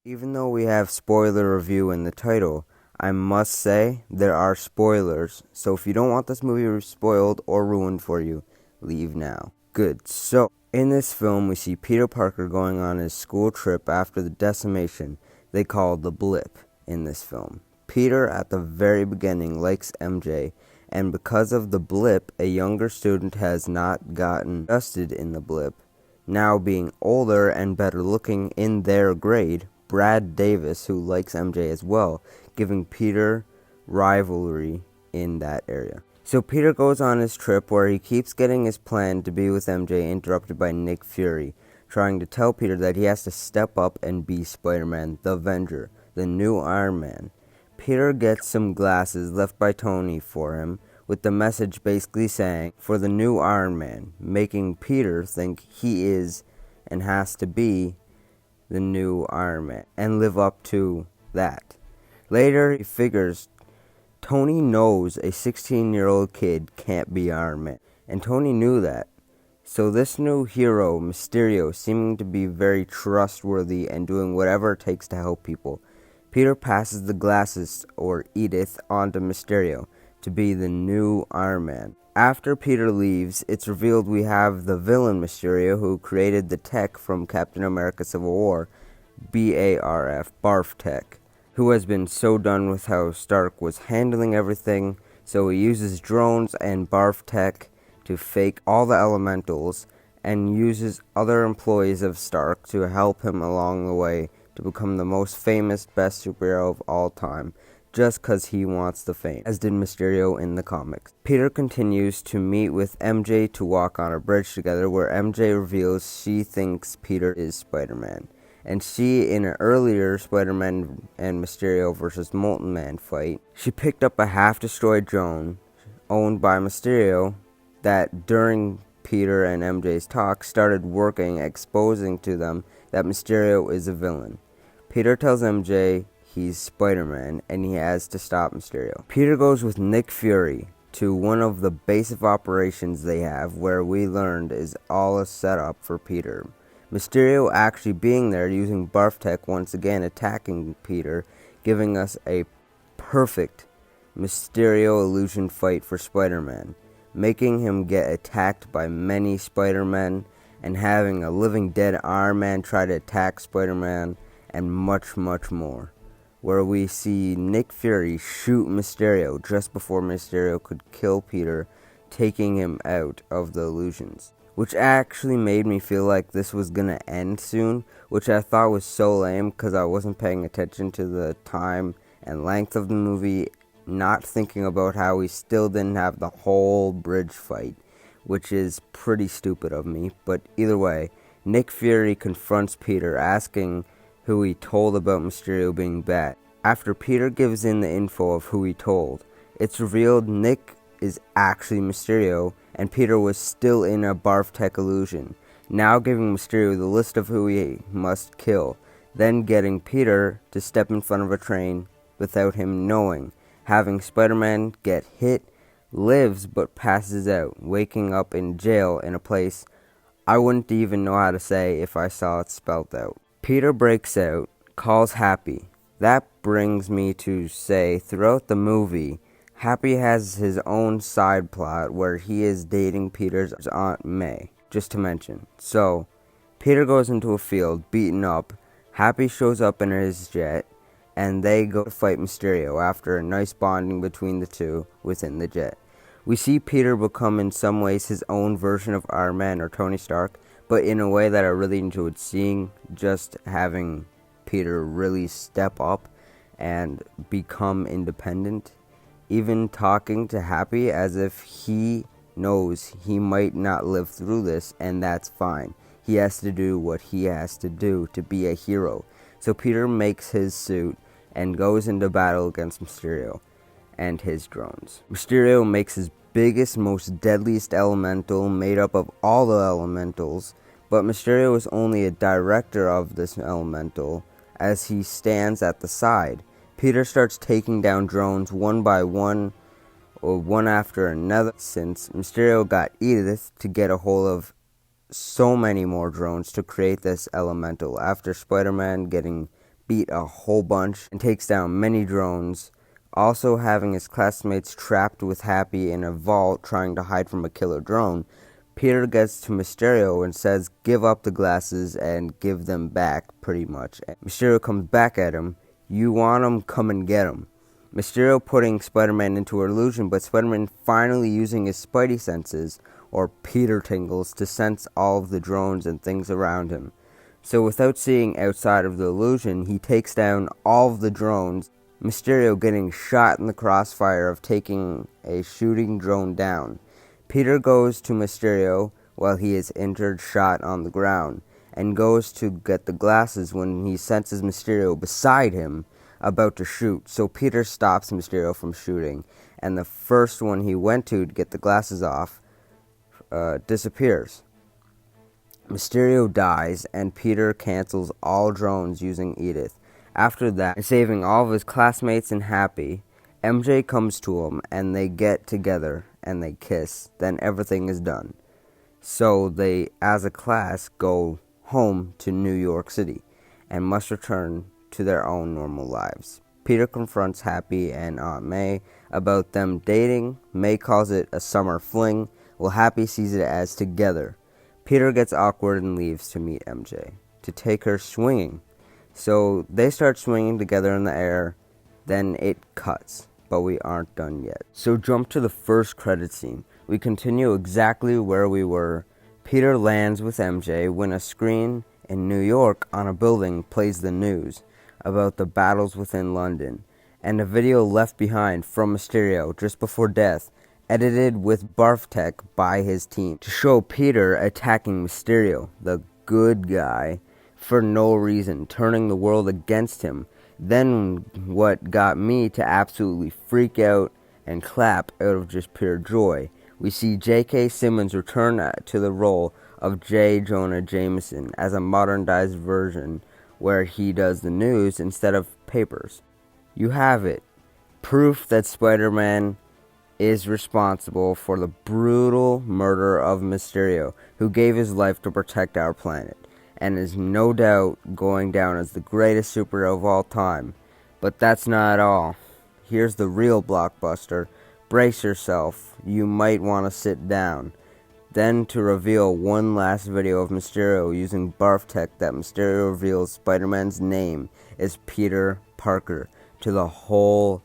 Even though we have spoiler review in the title, I must say there are spoilers, so if you don't want this movie spoiled or ruined for you, leave now. Good, so in this film we see Peter Parker going on his school trip after the decimation they call the blip in this film. Peter at the very beginning likes MJ, and because of the blip, a younger student has not gotten adjusted in the blip. Now being older and better looking in their grade, Brad Davis, who likes MJ as well, giving Peter rivalry in that area. So Peter goes on his trip where he keeps getting his plan to be with MJ interrupted by Nick Fury, trying to tell Peter that he has to step up and be Spider-Man, the Avenger, the new Iron Man. Peter gets some glasses left by Tony for him, with the message basically saying, for the new Iron Man, making Peter think he is and has to be the new Iron Man, and live up to that. Later, he figures Tony knows a 16-year-old kid can't be Iron Man, and Tony knew that. So this new hero, Mysterio, seeming to be very trustworthy and doing whatever it takes to help people, Peter passes the glasses, or Edith, onto Mysterio to be the new Iron Man. After Peter leaves, it's revealed we have the villain Mysterio, who created the tech from Captain America Civil War, BARF tech, who has been so done with how Stark was handling everything, so he uses drones and BARF tech to fake all the elementals, and uses other employees of Stark to help him along the way to become the most famous, best superhero of all time, just because he wants the fame, as did Mysterio in the comics. Peter continues to meet with MJ to walk on a bridge together, where MJ reveals she thinks Peter is Spider-Man, and she, in an earlier Spider-Man and Mysterio vs. Molten Man fight, she picked up a half-destroyed drone owned by Mysterio that during Peter and MJ's talk started working, exposing to them that Mysterio is a villain. Peter tells MJ he's Spider-Man, and he has to stop Mysterio. Peter goes with Nick Fury to one of the base of operations they have, where we learned is all a setup for Peter. Mysterio actually being there, using Barf Tech once again, attacking Peter, giving us a perfect Mysterio illusion fight for Spider-Man, making him get attacked by many Spider-Men, and having a living dead Iron Man try to attack Spider-Man, and much, much more, where we see Nick Fury shoot Mysterio just before Mysterio could kill Peter, taking him out of the illusions, which actually made me feel like this was gonna end soon, which I thought was so lame because I wasn't paying attention to the time and length of the movie, not thinking about how we still didn't have the whole bridge fight, which is pretty stupid of me. But either way, Nick Fury confronts Peter, asking who he told about Mysterio being bad. After Peter gives in the info of who he told, it's revealed Nick is actually Mysterio, and Peter was still in a Barf Tech illusion, now giving Mysterio the list of who he must kill, then getting Peter to step in front of a train without him knowing, having Spider-Man get hit, lives but passes out, waking up in jail in a place I wouldn't even know how to say if I saw it spelled out. Peter breaks out, calls Happy. That brings me to say, throughout the movie, Happy has his own side plot where he is dating Peter's Aunt May, just to mention. So, Peter goes into a field, beaten up. Happy shows up in his jet, and they go to fight Mysterio after a nice bonding between the two within the jet. We see Peter become in some ways his own version of Iron Man or Tony Stark, but in a way that I really enjoyed seeing, just having Peter really step up and become independent, even talking to Happy as if he knows he might not live through this, and that's fine. He has to do what he has to do to be a hero. So Peter makes his suit and goes into battle against Mysterio and his drones. Mysterio makes his biggest, most deadliest elemental made up of all the elementals, but Mysterio is only a director of this elemental as he stands at the side. Peter starts taking down drones one by one, or one after another, since Mysterio got Edith to get a hold of so many more drones to create this elemental after Spider-Man getting beat a whole bunch and takes down many drones, also having his classmates trapped with Happy in a vault trying to hide from a killer drone. Peter gets to Mysterio and says, give up the glasses and give them back, pretty much. Mysterio comes back at him, you want them, come and get them. Mysterio putting Spider-Man into an illusion, but Spider-Man finally using his Spidey senses, or Peter tingles, to sense all of the drones and things around him. So without seeing outside of the illusion, he takes down all of the drones, Mysterio getting shot in the crossfire of taking a shooting drone down. Peter goes to Mysterio while he is injured, shot on the ground, and goes to get the glasses when he senses Mysterio beside him about to shoot. So Peter stops Mysterio from shooting, and the first one he went to get the glasses off disappears. Mysterio dies, and Peter cancels all drones using Edith. After that, and saving all of his classmates and Happy, MJ comes to him, and they get together, and they kiss. Then everything is done. So they, as a class, go home to New York City, and must return to their own normal lives. Peter confronts Happy and Aunt May about them dating. May calls it a summer fling, while Happy sees it as together. Peter gets awkward and leaves to meet MJ, to take her swinging. So they start swinging together in the air, then it cuts, but we aren't done yet. So jump to the first credit scene. We continue exactly where we were. Peter lands with MJ when a screen in New York on a building plays the news about the battles within London, and a video left behind from Mysterio just before death, edited with barf tech by his team, to show Peter attacking Mysterio, the good guy, for no reason, turning the world against him. Then what got me to absolutely freak out and clap out of just pure joy, we see J.K. Simmons return to the role of J. Jonah Jameson as a modernized version where he does the news instead of papers. You have it. Proof that Spider-Man is responsible for the brutal murder of Mysterio, who gave his life to protect our planet, and is no doubt going down as the greatest superhero of all time. But that's not all. Here's the real blockbuster. Brace yourself, you might want to sit down. Then to reveal one last video of Mysterio using barf tech that Mysterio reveals Spider-Man's name is Peter Parker to the whole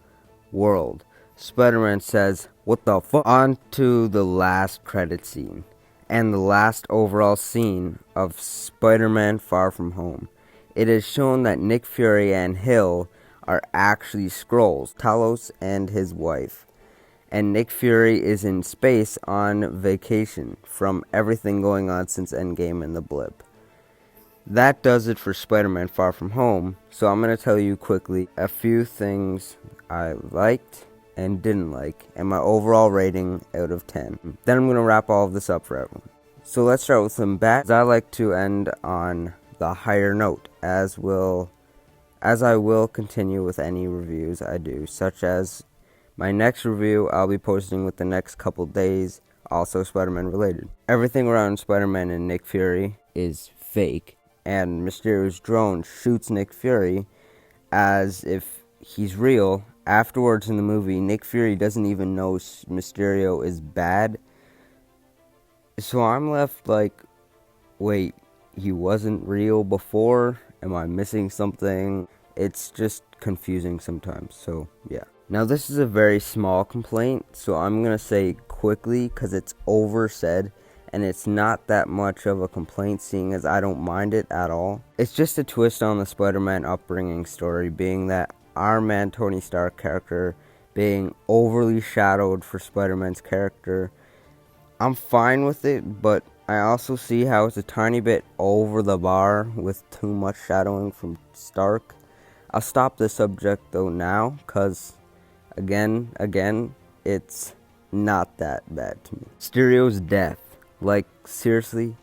world. Spider-Man says, "What the fuck?" On to the last credit scene, and the last overall scene of Spider-Man Far From Home. It is shown that Nick Fury and Hill are actually Skrulls, Talos and his wife. And Nick Fury is in space on vacation from everything going on since Endgame and the blip. That does it for Spider-Man Far From Home, so I'm going to tell you quickly a few things I liked and didn't like, and my overall rating out of 10. Then I'm going to wrap all of this up for everyone. So let's start with some bad. I like to end on the higher note, as I will continue with any reviews I do, such as my next review I'll be posting with the next couple days, also Spider-Man related. Everything around Spider-Man and Nick Fury is fake, and Mysterio's drone shoots Nick Fury as if he's real. Afterwards in the movie, Nick Fury doesn't even know Mysterio is bad. So I'm left like, wait, he wasn't real before? Am I missing something? It's just confusing sometimes, so yeah. Now this is a very small complaint, so I'm going to say quickly because it's oversaid, and it's not that much of a complaint seeing as I don't mind it at all. It's just a twist on the Spider-Man upbringing story, being that our man Tony Stark character being overly shadowed for Spider-Man's character. I'm fine with it, but I also see how it's a tiny bit over the bar with too much shadowing from Stark. I'll stop this subject though now, because again, it's not that bad to me. Mysterio's death. Like, seriously?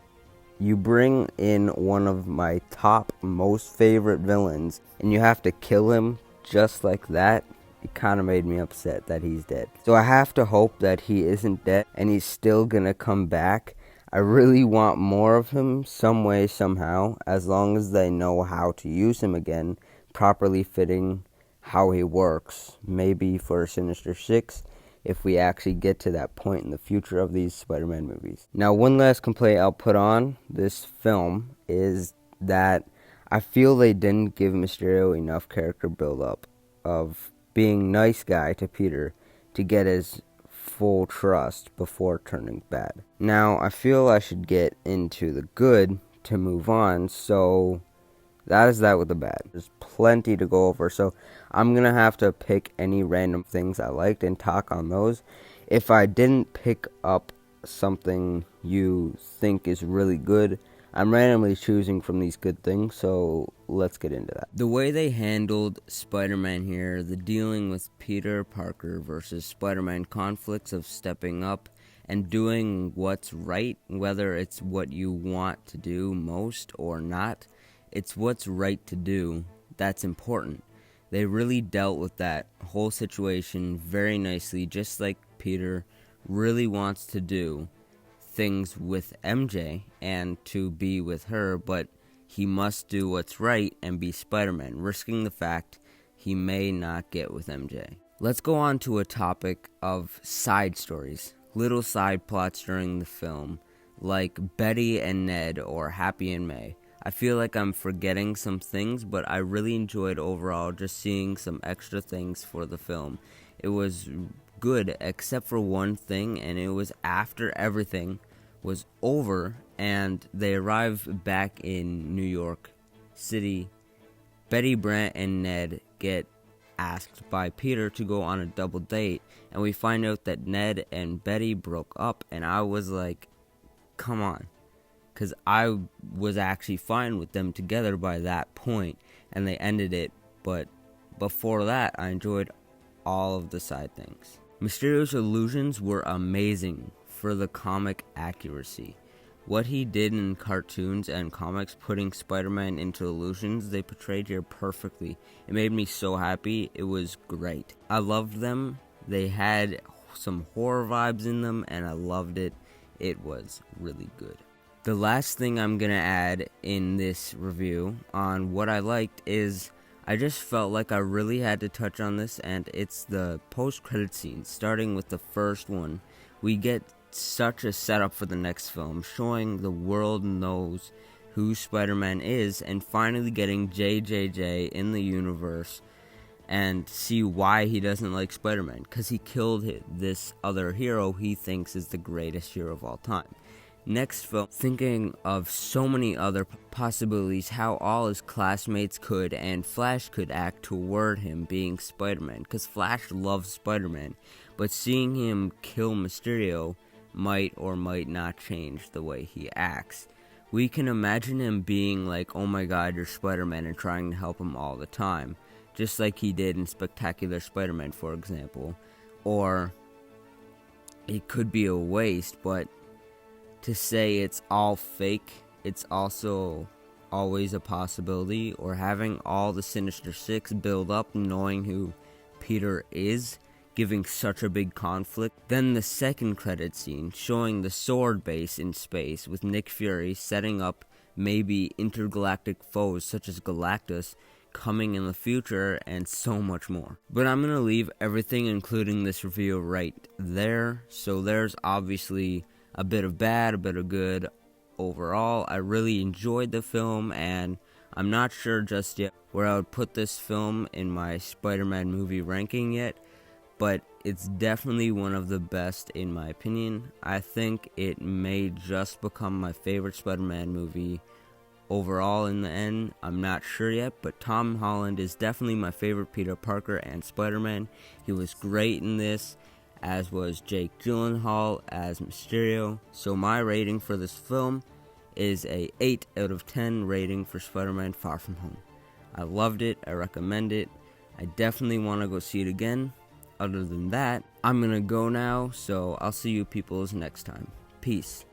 You bring in one of my top most favorite villains, and you have to kill him just like that? It kind of made me upset that he's dead. So I have to hope that he isn't dead, and he's still gonna come back. I really want more of him, some way, somehow, as long as they know how to use him again. properly fitting how he works, maybe for Sinister Six, if we actually get to that point in the future of these Spider-Man movies. Now, one last complaint I'll put on this film is that I feel they didn't give Mysterio enough character build-up of being nice guy to Peter to get his full trust before turning bad. Now, I feel I should get into the good to move on, so that is that with the bad. There's plenty to go over, so I'm going to have to pick any random things I liked and talk on those. If I didn't pick up something you think is really good, I'm randomly choosing from these good things, so let's get into that. The way they handled Spider-Man here, the dealing with Peter Parker versus Spider-Man conflicts of stepping up and doing what's right, whether it's what you want to do most or not, it's what's right to do that's important. They really dealt with that whole situation very nicely, just like Peter really wants to do things with MJ and to be with her, but he must do what's right and be Spider-Man, risking the fact he may not get with MJ. Let's go on to a topic of side stories, little side plots during the film, like Betty and Ned or Happy and May. I feel like I'm forgetting some things, but I really enjoyed overall just seeing some extra things for the film. It was good except for one thing, and it was after everything was over and they arrived back in New York City. Betty, Brant, and Ned get asked by Peter to go on a double date, and we find out that Ned and Betty broke up, and I was like, come on. Because I was actually fine with them together by that point, and they ended it, but before that, I enjoyed all of the side things. Mysterio's illusions were amazing for the comic accuracy. What he did in cartoons and comics, putting Spider-Man into illusions, they portrayed here perfectly. It made me so happy. It was great. I loved them. They had some horror vibes in them, and I loved it. It was really good. The last thing I'm going to add in this review on what I liked is I just felt like I really had to touch on this, and it's the post-credit scene. Starting with the first one, we get such a setup for the next film, showing the world knows who Spider-Man is, and finally getting JJJ in the universe and see why he doesn't like Spider-Man, because he killed this other hero he thinks is the greatest hero of all time. Next film, thinking of so many other possibilities, how all his classmates could and Flash could act toward him being Spider-Man, because Flash loves Spider-Man, but seeing him kill Mysterio might or might not change the way he acts. We can imagine him being like, oh my god, you're Spider-Man, and trying to help him all the time, just like he did in Spectacular Spider-Man, for example. Or it could be a waste, but to say it's all fake, it's also always a possibility. Or having all the Sinister Six build up knowing who Peter is, giving such a big conflict. Then the second credit scene, showing the sword base in space with Nick Fury setting up maybe intergalactic foes such as Galactus coming in the future, and so much more. But I'm going to leave everything including this review right there. So there's obviously a bit of bad, a bit of good. Overall, I really enjoyed the film, and I'm not sure just yet where I would put this film in my Spider-Man movie ranking yet, but it's definitely one of the best in my opinion. I think it may just become my favorite Spider-Man movie overall in the end. I'm not sure yet, but Tom Holland is definitely my favorite Peter Parker and Spider-Man. He was great in this, as was Jake Gyllenhaal as Mysterio. So my rating for this film is a 8 out of 10 rating for Spider-Man Far From Home. I loved it. I recommend it. I definitely want to go see it again. Other than that, I'm going to go now, so I'll see you peoples next time. Peace.